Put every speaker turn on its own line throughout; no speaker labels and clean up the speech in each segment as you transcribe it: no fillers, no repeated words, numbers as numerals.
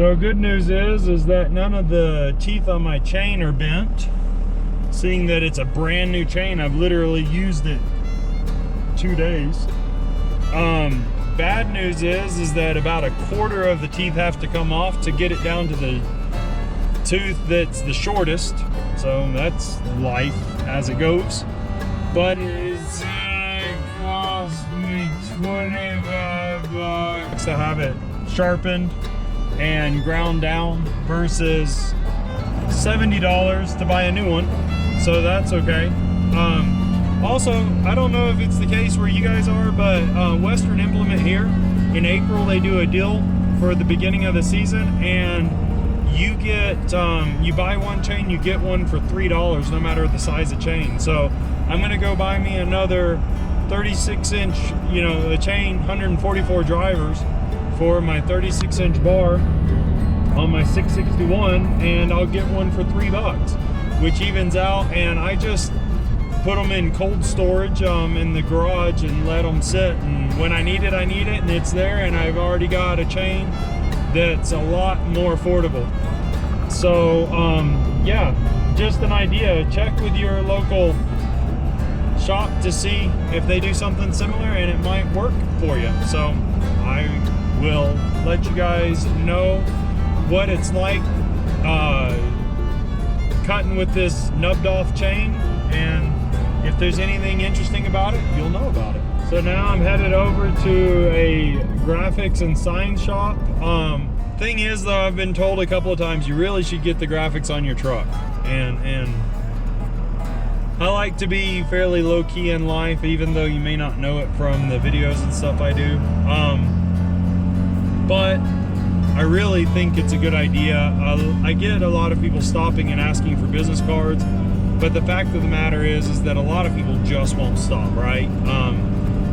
So good news is that none of the teeth on my chain are bent. Seeing that it's a brand new chain, I've literally used it 2 days. Bad news is that about a quarter of the teeth have to come off to get it down to the tooth that's the shortest. So that's life as it goes. But it's cost me $25 to have it sharpened and ground down versus $70 to buy a new one. So that's okay. Also, I don't know if it's the case where you guys are, but Western Implement here, in April they do a deal for the beginning of the season, and you get, you buy one chain, you get one for $3 no matter the size of chain. So I'm gonna go buy me another 36-inch, you know, the chain, 144 drivers for my 36-inch bar on my 661, and I'll get one for $3, which evens out. And I just put them in cold storage in the garage and let them sit, and when I need it, and it's there, and I've already got a chain that's a lot more affordable. So yeah, just an idea. Check with your local shop to see if they do something similar, and it might work for you. So I will let you guys know what it's like cutting with this nubbed off chain, and if there's anything interesting about it, you'll know about it. So now I'm headed over to a graphics and sign shop. Thing is though, I've been told a couple of times you really should get the graphics on your truck, and I like to be fairly low-key in life, even though you may not know it from the videos and stuff I do. But I really think it's a good idea. I get a lot of people stopping and asking for business cards, but the fact of the matter is that a lot of people just won't stop, right?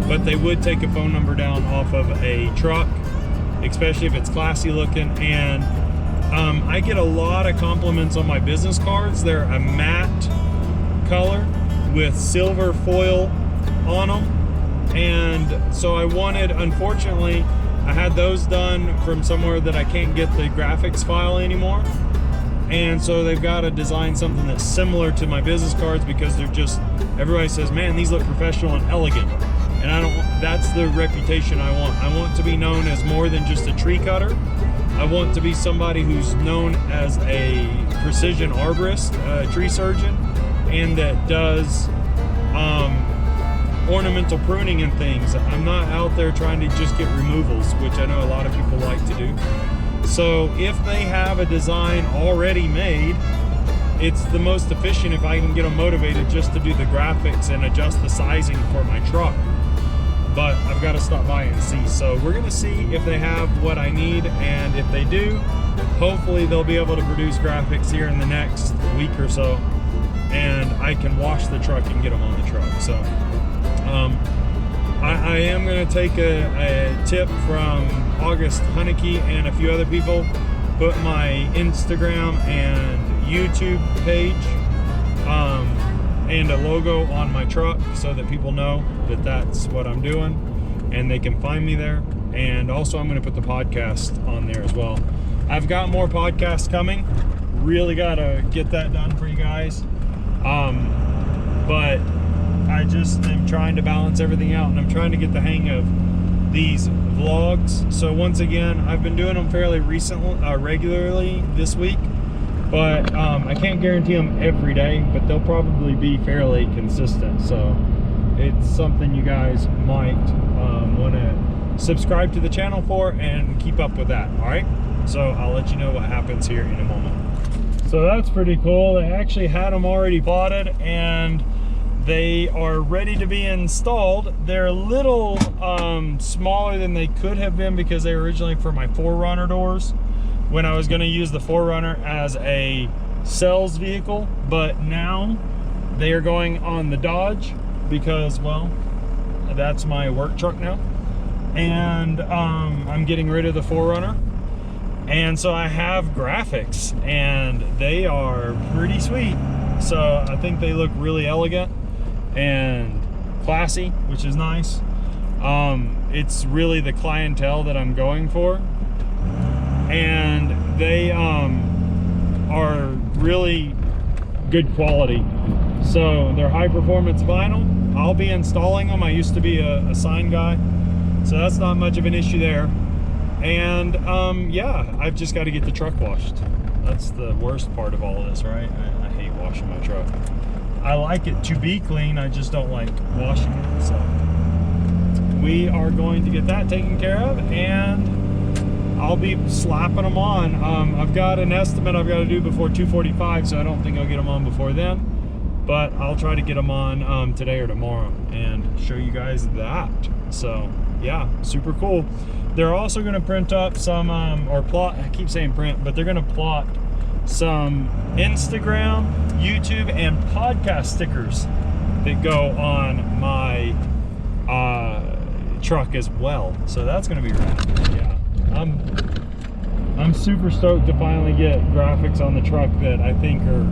But they would take a phone number down off of a truck, especially if it's classy looking. And I get a lot of compliments on my business cards. They're a matte color with silver foil on them, and so I wanted, unfortunately, I had those done from somewhere that I can't get the graphics file anymore, and so they've got to design something that's similar to my business cards, because they're just, everybody says, man, these look professional and elegant, and I don't, that's the reputation I want. I want to be known as more than just a tree cutter. I want to be somebody who's known as a precision arborist, tree surgeon, and that does ornamental pruning and things. I'm not out there trying to just get removals, which I know a lot of people like to do. So if they have a design already made, it's the most efficient if I can get them motivated just to do the graphics and adjust the sizing for my truck. But I've got to stop by and see. So we're gonna see if they have what I need, and if they do, hopefully they'll be able to produce graphics here in the next week or so, and I can wash the truck and get them on the truck. So I am going to take a tip from August Hunnicky and a few other people, put my Instagram and YouTube page and a logo on my truck so that people know that that's what I'm doing and they can find me there. And also I'm going to put the podcast on there as well. I've got more podcasts coming, really got to get that done for you guys. But I just am trying to balance everything out, and I'm trying to get the hang of these vlogs. So once again, I've been doing them fairly regularly this week, but I can't guarantee them every day, but they'll probably be fairly consistent. So it's something you guys might want to subscribe to the channel for and keep up with that. All right, so I'll let you know what happens here in a moment. So that's pretty cool. They actually had them already plotted and they are ready to be installed. They're a little smaller than they could have been because they were originally for my 4Runner doors when I was going to use the 4Runner as a sales vehicle, but now they are going on the Dodge because, well, that's my work truck now, and I'm getting rid of the 4Runner. And so I have graphics, and they are pretty sweet. So I think they look really elegant and classy, which is nice. It's really the clientele that I'm going for. and they are really good quality. So they're high performance vinyl. I'll be installing them. I used to be a sign guy, so that's not much of an issue there. And yeah, I've just got to get the truck washed. That's the worst part of all of this, right? I hate washing my truck. I like it to be clean, I just don't like washing it. So we are going to get that taken care of, and I'll be slapping them on. I've got an estimate I've got to do before 2:45, so I don't think I'll get them on before then, but I'll try to get them on today or tomorrow and show you guys that. So yeah, super cool. They're also going to print up some or plot, I keep saying print, but they're going to plot some Instagram, YouTube, and podcast stickers that go on my truck as well. So that's going to be rad. Yeah, I'm super stoked to finally get graphics on the truck that I think are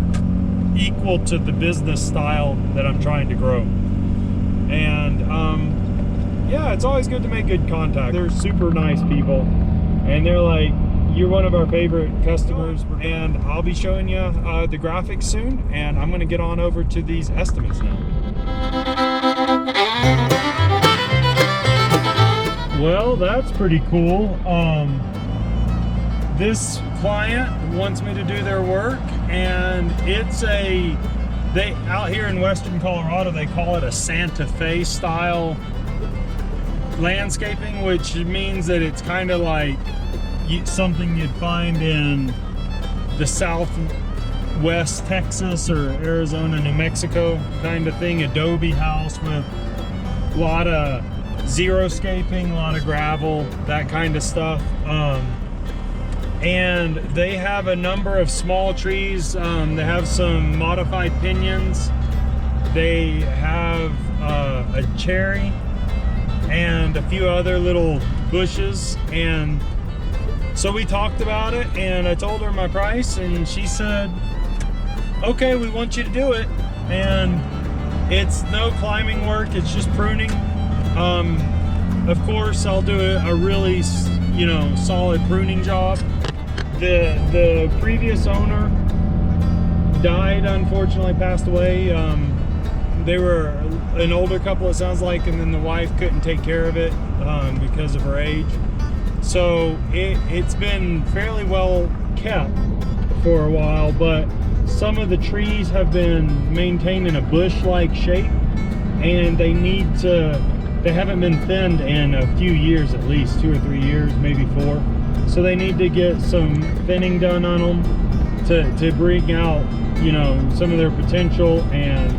equal to the business style that I'm trying to grow. And yeah, it's always good to make good contact. They're super nice people, and they're like, you're one of our favorite customers, and I'll be showing you the graphics soon, and I'm gonna get on over to these estimates now. Well, that's pretty cool. This client wants me to do their work, and it's out here in Western Colorado, they call it a Santa Fe style landscaping, which means that it's kind of like something you'd find in the Southwest Texas or Arizona, New Mexico kind of thing. Adobe house with a lot of xeriscaping, a lot of gravel, that kind of stuff. And they have a number of small trees. They have some modified pinions. They have a cherry and a few other little bushes. And so we talked about it, and I told her my price, and she said, okay, we want you to do it. And it's no climbing work, it's just pruning. Of course, I'll do a really, solid pruning job. The previous owner died, unfortunately, passed away. They were an older couple, it sounds like, and then the wife couldn't take care of it because of her age. So it's been fairly well kept for a while, but some of the trees have been maintained in a bush-like shape, and they haven't been thinned in a few years, at least 2 or 3 years, maybe 4. So they need to get some thinning done on them to bring out, some of their potential. And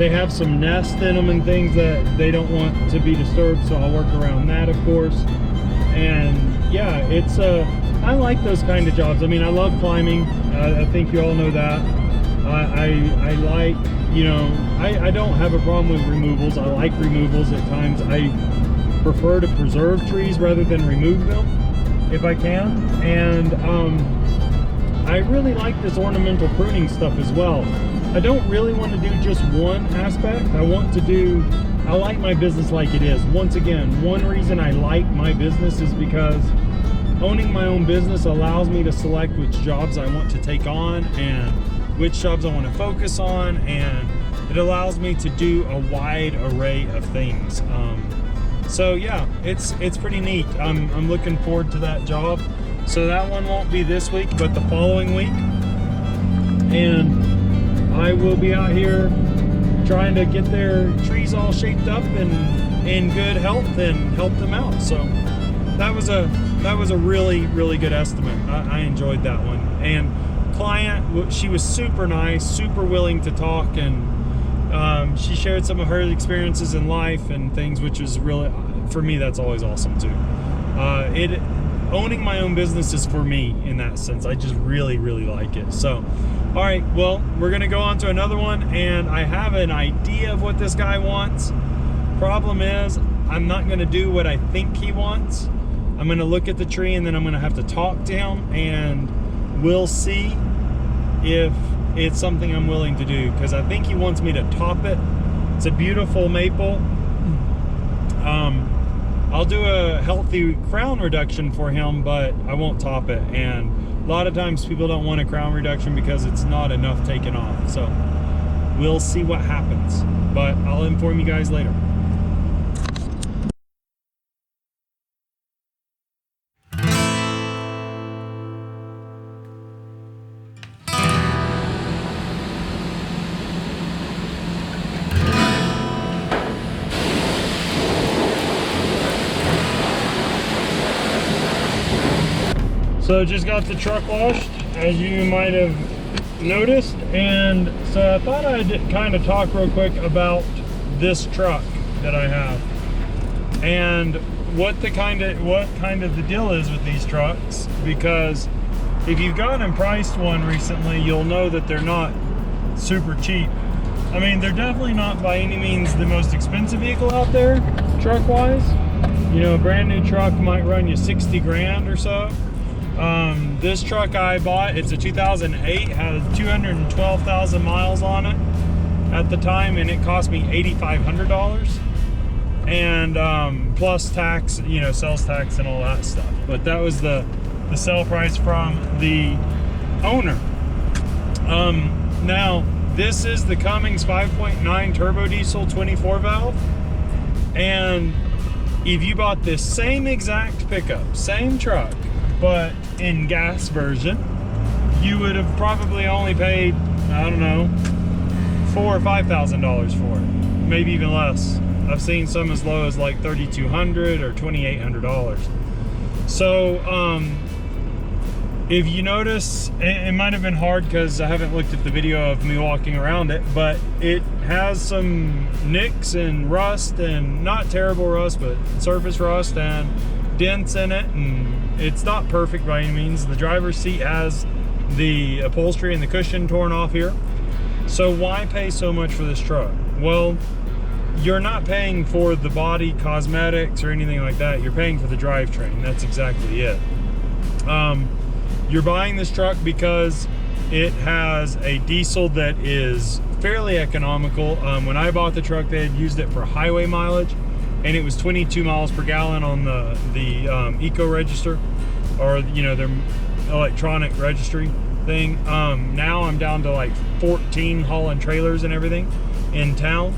they have some nest in them and things that they don't want to be disturbed, so I'll work around that, of course. And yeah, I like those kind of jobs. I mean, I love climbing. I think you all know that. I like, I don't have a problem with removals. I like removals at times. I prefer to preserve trees rather than remove them if I can. And I really like this ornamental pruning stuff as well. I don't really want to do just one aspect. I like my business like it is. Once again, one reason I like my business is because owning my own business allows me to select which jobs I want to take on and which jobs I want to focus on, and it allows me to do a wide array of things. So yeah, it's pretty neat. I'm looking forward to that job. So that one won't be this week, but the following week. And I will be out here trying to get their trees all shaped up and in good health and help them out. So that was a really, really good estimate. I enjoyed that one. And client, she was super nice, super willing to talk, and she shared some of her experiences in life and things, which is really, for me, that's always awesome too. Owning my own business is for me in that sense. I just really, really like it. So, all right, well, we're gonna go on to another one, and I have an idea of what this guy wants. Problem is, I'm not gonna do what I think he wants. I'm gonna look at the tree, and then I'm gonna have to talk to him, and we'll see if it's something I'm willing to do, because I think he wants me to top it. It's a beautiful maple. I'll do a healthy crown reduction for him, but I won't top it. And a lot of times people don't want a crown reduction because it's not enough taken off. So we'll see what happens, but I'll inform you guys later. So just got the truck washed, as you might have noticed, and so I thought I'd kind of talk real quick about this truck that I have and what kind of the deal is with these trucks, because if you've gotten and priced one recently, you'll know that they're not super cheap. I mean, they're definitely not by any means the most expensive vehicle out there, truck wise. You know, a brand new truck might run you 60 grand or so. This truck I bought, it's a 2008, has 212,000 miles on it at the time, and it cost me $8,500, and plus tax, you know, sales tax and all that stuff. But that was the sale price from the owner. Now this is the Cummins 5.9 turbo diesel 24 valve, and if you bought this same exact pickup, same truck, but in gas version, you would have probably only paid, I don't know, $4,000 or $5,000 for it, maybe even less. I've seen some as low as like $3,200 or $2,800. So if you notice, it might have been hard because I haven't looked at the video of me walking around it, but it has some nicks and rust, and not terrible rust, but surface rust and dents in it, and it's not perfect by any means. The driver's seat has the upholstery and the cushion torn off here. So why pay so much for this truck? Well, you're not paying for the body cosmetics or anything like that. You're paying for the drivetrain. That's exactly it. You're buying this truck because it has a diesel that is fairly economical. When I bought the truck, they had used it for highway mileage, and it was 22 miles per gallon on the eco register, or you know, their electronic registry thing. Now I'm down to like 14 hauling trailers and everything in town,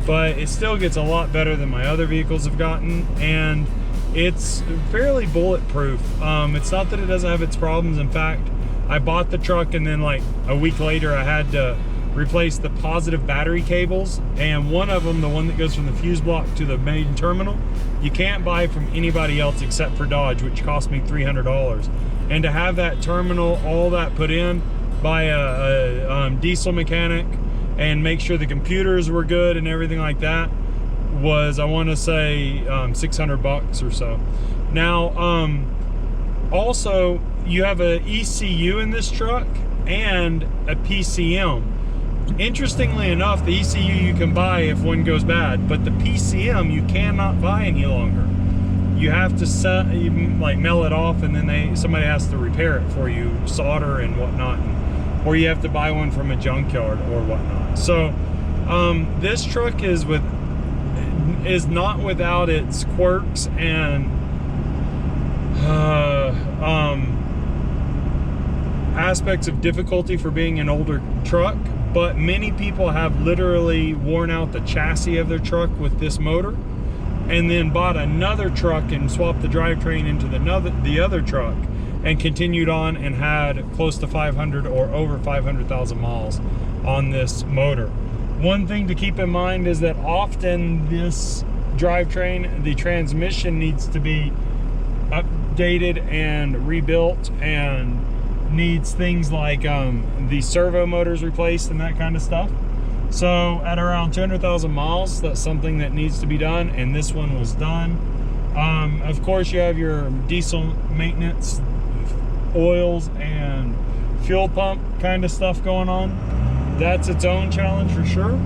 but it still gets a lot better than my other vehicles have gotten, and it's fairly bulletproof. It's not that it doesn't have its problems. In fact, I bought the truck and then like a week later I had to replace the positive battery cables, and one of them, the one that goes from the fuse block to the main terminal, you can't buy from anybody else except for Dodge, which cost me $300. And to have that terminal, all that put in by a diesel mechanic, and make sure the computers were good and everything like that, was, I want to say, $600 or so. Now also you have a ECU in this truck and a PCM. Interestingly enough, the ECU you can buy if one goes bad, but the PCM you cannot buy any longer. You have to like mail it off, and then somebody has to repair it for you, solder and whatnot, or you have to buy one from a junkyard or whatnot. So this truck is not without its quirks and aspects of difficulty for being an older truck. But many people have literally worn out the chassis of their truck with this motor, and then bought another truck and swapped the drivetrain into the other truck, and continued on and had close to 500 or over 500,000 miles on this motor. One thing to keep in mind is that often this drivetrain, the transmission needs to be updated and rebuilt, and needs things like the servo motors replaced and that kind of stuff. So at around 200,000 miles, that's something that needs to be done, and this one was done. Of course, you have your diesel maintenance, oils and fuel pump kind of stuff going on. That's its own challenge for sure.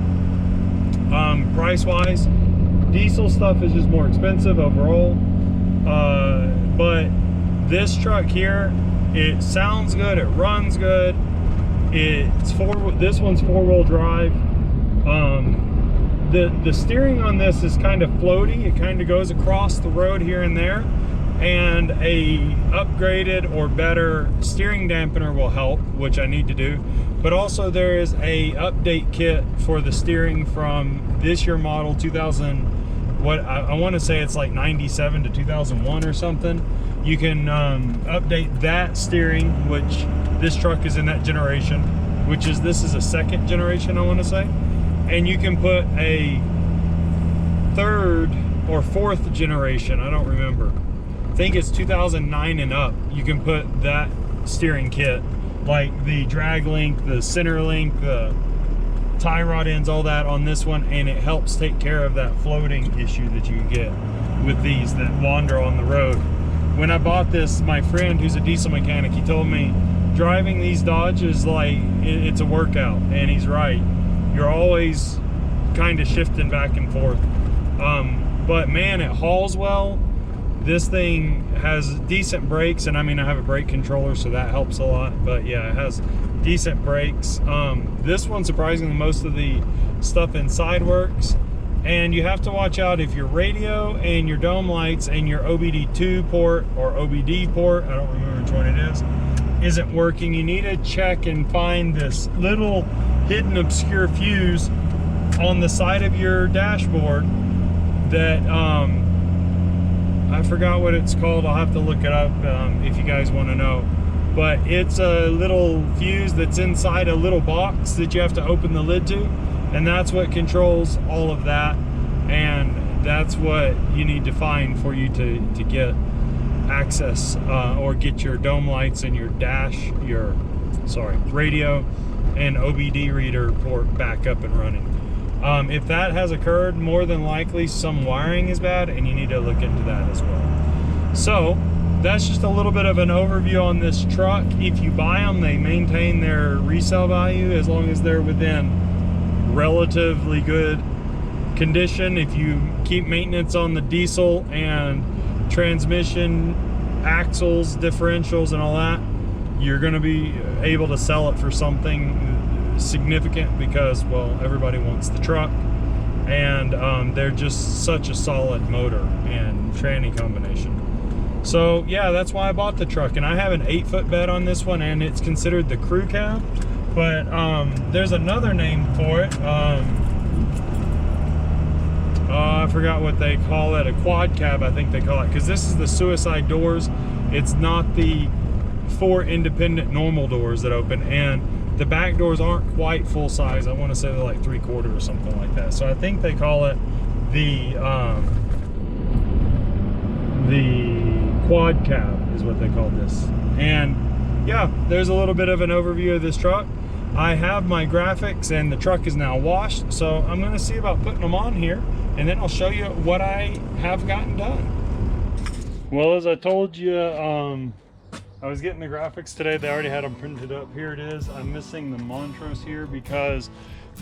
Price wise, diesel stuff is just more expensive overall, but this truck here, it sounds good, it runs good. This one's four-wheel drive. the steering on this is kind of floaty. It kind of goes across the road here and there, and a upgraded or better steering dampener will help, which I need to do. But also there is a update kit for the steering from this year model 2000, what I want to say it's like 97 to 2001 or something. You can update that steering, which this truck is in that generation, which is, this is a second generation, I want to say. And you can put a third or fourth generation, I don't remember. I think it's 2009 and up. You can put that steering kit, like the drag link, the center link, the tie rod ends, all that on this one, and it helps take care of that floating issue that you get with these that wander on the road. When I bought this, my friend who's a diesel mechanic, he told me driving these Dodge is like, it's a workout, and he's right. You're always kind of shifting back and forth. But man, it hauls well. This thing has decent brakes, and I mean, I have a brake controller, so that helps a lot. But yeah, it has decent brakes. This one, surprisingly, most of the stuff inside works. And you have to watch out if your radio and your dome lights and your OBD2 port or OBD port, I don't remember which one it is, isn't working. You need to check and find this little hidden obscure fuse on the side of your dashboard that I forgot what it's called. I'll have to look it up if you guys want to know. But it's a little fuse that's inside a little box that you have to open the lid to, and that's what controls all of that. And that's what you need to find for you to get access or get your dome lights and your dash, your radio and OBD reader port back up and running. If that has occurred, more than likely some wiring is bad, and you need to look into that as well. So that's just a little bit of an overview on this truck. If you buy them, they maintain their resale value as long as they're within relatively good condition. If you keep maintenance on the diesel and transmission, axles, differentials, and all that, you're going to be able to sell it for something significant, because, well, everybody wants the truck, and they're just such a solid motor and tranny combination. So yeah, that's why I bought the truck. And I have an 8-foot bed on this one, and it's considered the crew cab, but there's another name for it. I forgot what they call it, a quad cab I think they call it, because this is the suicide doors. It's not the 4 independent normal doors that open, and the back doors aren't quite full size. I want to say they're like 3/4 or something like that. So I think they call it the quad cab is what they call this. And yeah, there's a little bit of an overview of this truck. I have my graphics, and the truck is now washed, so I'm going to see about putting them on here, and then I'll show you what I have gotten done. Well, as I told you, I was getting the graphics today. They already had them printed up. Here it is. I'm missing the Montrose here because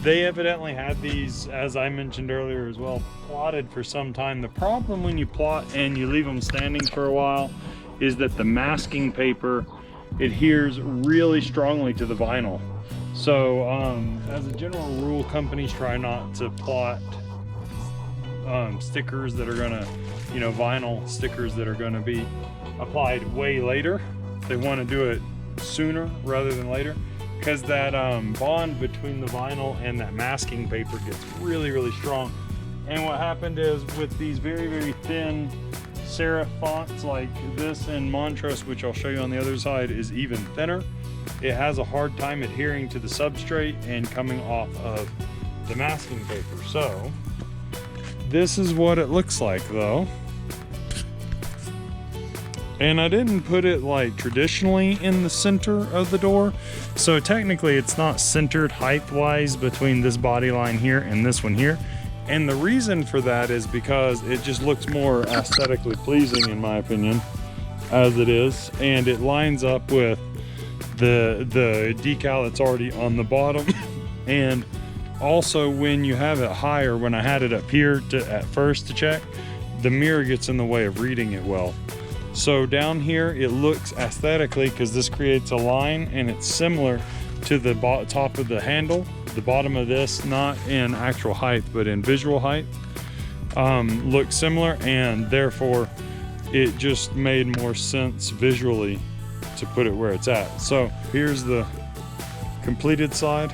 they evidently had these, as I mentioned earlier as well, plotted for some time. The problem when you plot and you leave them standing for a while is that the masking paper adheres really strongly to the vinyl. So as a general rule, companies try not to plot stickers that are gonna, vinyl stickers that are gonna be applied way later. They want to do it sooner rather than later, because that bond between the vinyl and that masking paper gets really, really strong. And what happened is, with these very, very thin serif fonts like this in Montrose, which I'll show you on the other side, is even thinner, it has a hard time adhering to the substrate and coming off of the masking paper. So this is what it looks like though. And I didn't put it like traditionally in the center of the door, so technically it's not centered height-wise between this body line here and this one here. And the reason for that is because it just looks more aesthetically pleasing, in my opinion, as it is, and it lines up with the decal that's already on the bottom. And also, when you have it higher, when I had it up here at first to check, the mirror gets in the way of reading it well. So down here it looks aesthetically, because this creates a line, and it's similar to the top of the handle, the bottom of this, not in actual height, but in visual height, look similar, and therefore it just made more sense visually to put it where it's at. So here's the completed side.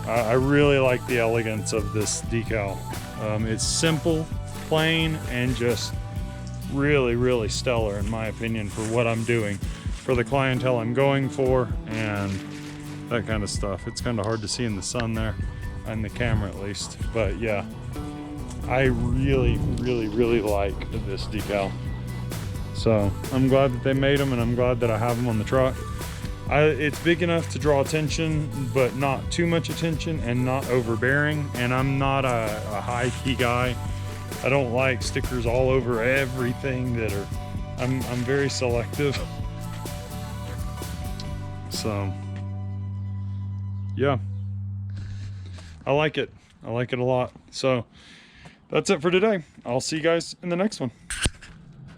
I really like the elegance of this decal. It's simple, plain, and just really, really stellar in my opinion for what I'm doing, for the clientele I'm going for, and that kind of stuff. It's kind of hard to see in the sun there, on the camera at least, but yeah, I really, really, really like this decal. So I'm glad that they made them, and I'm glad that I have them on the truck. It's big enough to draw attention, but not too much attention and not overbearing. And I'm not a high key guy. I don't like stickers all over everything that are, I'm very selective. So yeah, I like it. I like it a lot. So that's it for today. I'll see you guys in the next one.